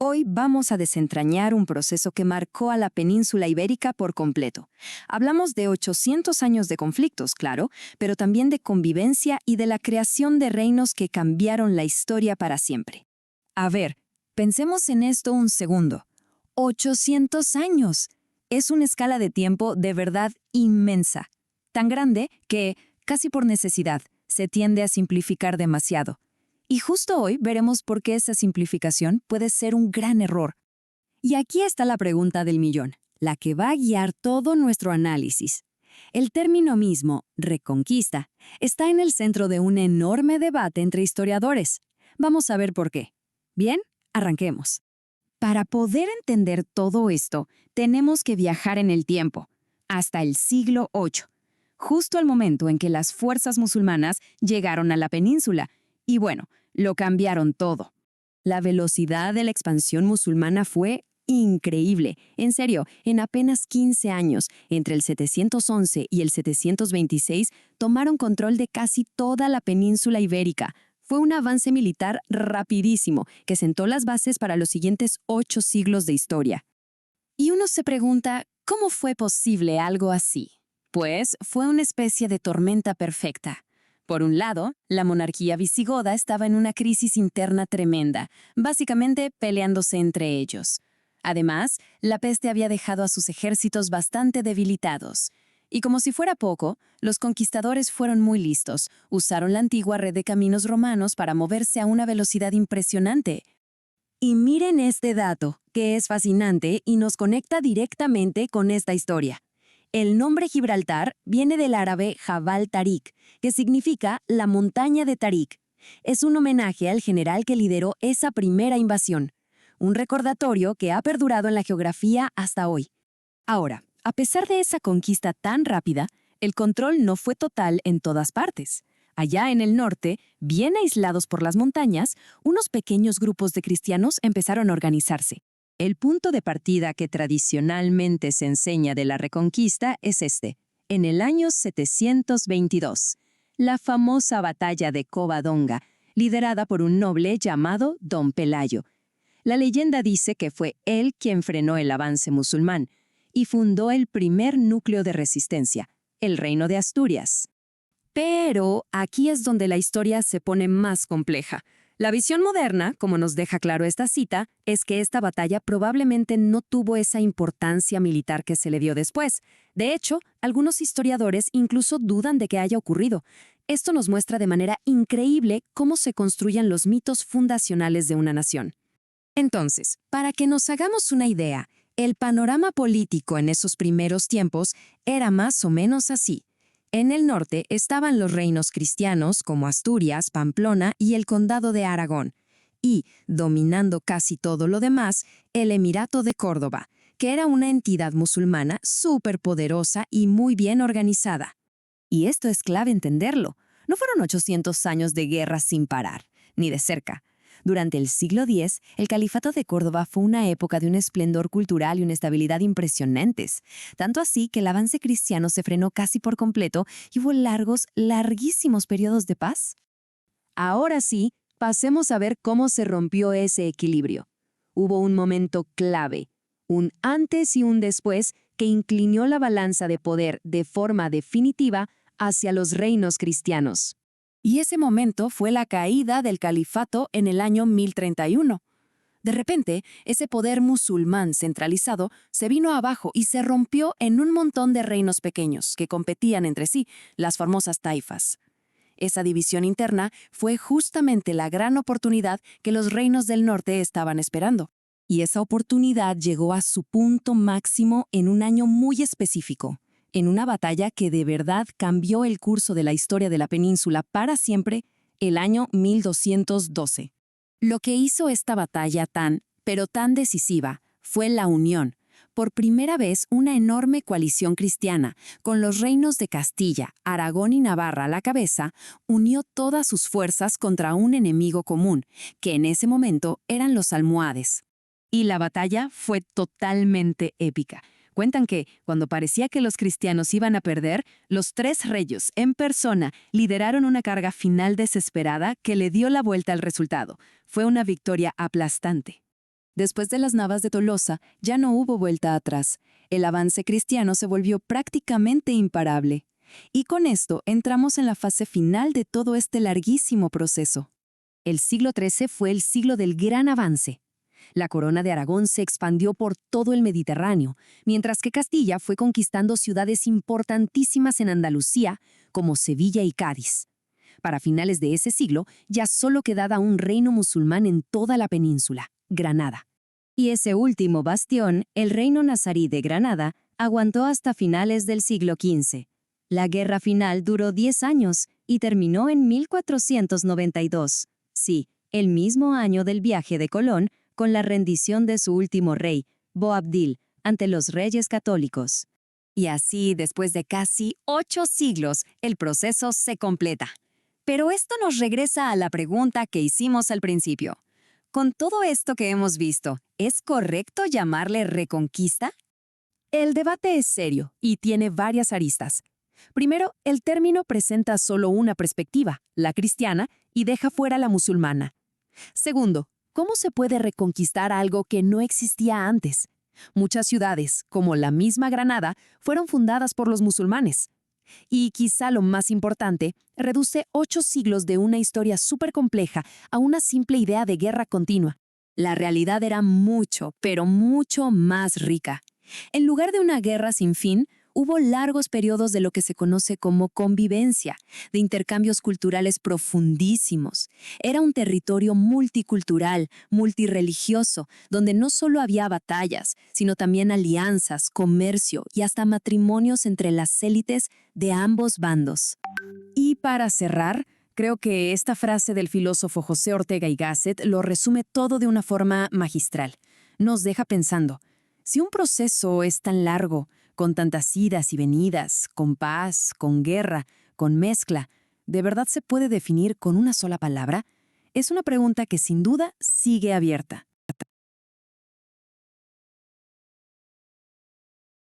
Hoy vamos a desentrañar un proceso que marcó a la península ibérica por completo. Hablamos de 800 años de conflictos, claro, pero también de convivencia y de la creación de reinos que cambiaron la historia para siempre. A ver, pensemos en esto un segundo. 800 años. Es una escala de tiempo de verdad inmensa. Tan grande que, casi por necesidad, se tiende a simplificar demasiado. Y justo hoy veremos por qué esa simplificación puede ser un gran error. Y aquí está la pregunta del millón, la que va a guiar todo nuestro análisis. El término mismo, reconquista, está en el centro de un enorme debate entre historiadores. Vamos a ver por qué. Bien, arranquemos. Para poder entender todo esto, tenemos que viajar en el tiempo, hasta el siglo VIII, justo al momento en que las fuerzas musulmanas llegaron a la península. Y bueno, lo cambiaron todo. La velocidad de la expansión musulmana fue increíble. En serio, en apenas 15 años, entre el 711 y el 726, tomaron control de casi toda la península ibérica. Fue un avance militar rapidísimo que sentó las bases para los siguientes 8 siglos de historia. Y uno se pregunta, ¿cómo fue posible algo así? Pues fue una especie de tormenta perfecta. Por un lado, la monarquía visigoda estaba en una crisis interna tremenda, básicamente peleándose entre ellos. Además, la peste había dejado a sus ejércitos bastante debilitados. Y como si fuera poco, los conquistadores fueron muy listos, usaron la antigua red de caminos romanos para moverse a una velocidad impresionante. Y miren este dato, que es fascinante y nos conecta directamente con esta historia. El nombre Gibraltar viene del árabe Jabal Tarik, que significa la montaña de Tarik. Es un homenaje al general que lideró esa primera invasión. Un recordatorio que ha perdurado en la geografía hasta hoy. Ahora, a pesar de esa conquista tan rápida, el control no fue total en todas partes. Allá en el norte, bien aislados por las montañas, unos pequeños grupos de cristianos empezaron a organizarse. El punto de partida que tradicionalmente se enseña de la Reconquista es este, en el año 722, la famosa batalla de Covadonga, liderada por un noble llamado Don Pelayo. La leyenda dice que fue él quien frenó el avance musulmán y fundó el primer núcleo de resistencia, el Reino de Asturias. Pero aquí es donde la historia se pone más compleja. La visión moderna, como nos deja claro esta cita, es que esta batalla probablemente no tuvo esa importancia militar que se le dio después. De hecho, algunos historiadores incluso dudan de que haya ocurrido. Esto nos muestra de manera increíble cómo se construyen los mitos fundacionales de una nación. Entonces, para que nos hagamos una idea, el panorama político en esos primeros tiempos era más o menos así. En el norte estaban los reinos cristianos como Asturias, Pamplona y el Condado de Aragón. Y, dominando casi todo lo demás, el Emirato de Córdoba, que era una entidad musulmana superpoderosa y muy bien organizada. Y esto es clave entenderlo. No fueron 800 años de guerra sin parar, ni de cerca. Durante el siglo X, el Califato de Córdoba fue una época de un esplendor cultural y una estabilidad impresionantes. Tanto así que el avance cristiano se frenó casi por completo y hubo larguísimos periodos de paz. Ahora sí, pasemos a ver cómo se rompió ese equilibrio. Hubo un momento clave, un antes y un después que inclinó la balanza de poder de forma definitiva hacia los reinos cristianos. Y ese momento fue la caída del califato en el año 1031. De repente, ese poder musulmán centralizado se vino abajo y se rompió en un montón de reinos pequeños que competían entre sí, las famosas taifas. Esa división interna fue justamente la gran oportunidad que los reinos del norte estaban esperando. Y esa oportunidad llegó a su punto máximo en un año muy específico. En una batalla que de verdad cambió el curso de la historia de la península para siempre, el año 1212. Lo que hizo esta batalla tan decisiva, fue la unión. Por primera vez, una enorme coalición cristiana, con los reinos de Castilla, Aragón y Navarra a la cabeza, unió todas sus fuerzas contra un enemigo común, que en ese momento eran los almohades. Y la batalla fue totalmente épica. Cuentan que, cuando parecía que los cristianos iban a perder, los 3 reyes, en persona, lideraron una carga final desesperada que le dio la vuelta al resultado. Fue una victoria aplastante. Después de las Navas de Tolosa, ya no hubo vuelta atrás. El avance cristiano se volvió prácticamente imparable. Y con esto entramos en la fase final de todo este larguísimo proceso. El siglo XIII fue el siglo del gran avance. La corona de Aragón se expandió por todo el Mediterráneo, mientras que Castilla fue conquistando ciudades importantísimas en Andalucía, como Sevilla y Cádiz. Para finales de ese siglo, ya solo quedaba un reino musulmán en toda la península, Granada. Y ese último bastión, el reino nazarí de Granada, aguantó hasta finales del siglo XV. La guerra final duró 10 años y terminó en 1492. Sí, el mismo año del viaje de Colón, con la rendición de su último rey, Boabdil, ante los reyes católicos. Y así, después de casi 8 siglos, el proceso se completa. Pero esto nos regresa a la pregunta que hicimos al principio. Con todo esto que hemos visto, ¿es correcto llamarle reconquista? El debate es serio y tiene varias aristas. Primero, el término presenta solo una perspectiva, la cristiana, y deja fuera la musulmana. Segundo, ¿cómo se puede reconquistar algo que no existía antes? Muchas ciudades, como la misma Granada, fueron fundadas por los musulmanes. Y quizá lo más importante, reduce 8 siglos de una historia súper compleja a una simple idea de guerra continua. La realidad era mucho, pero mucho más rica. En lugar de una guerra sin fin, hubo largos periodos de lo que se conoce como convivencia, de intercambios culturales profundísimos. Era un territorio multicultural, multirreligioso, donde no solo había batallas, sino también alianzas, comercio y hasta matrimonios entre las élites de ambos bandos. Y para cerrar, creo que esta frase del filósofo José Ortega y Gasset lo resume todo de una forma magistral. Nos deja pensando, si un proceso es tan largo, con tantas idas y venidas, con paz, con guerra, con mezcla, ¿de verdad se puede definir con una sola palabra? Es una pregunta que sin duda sigue abierta.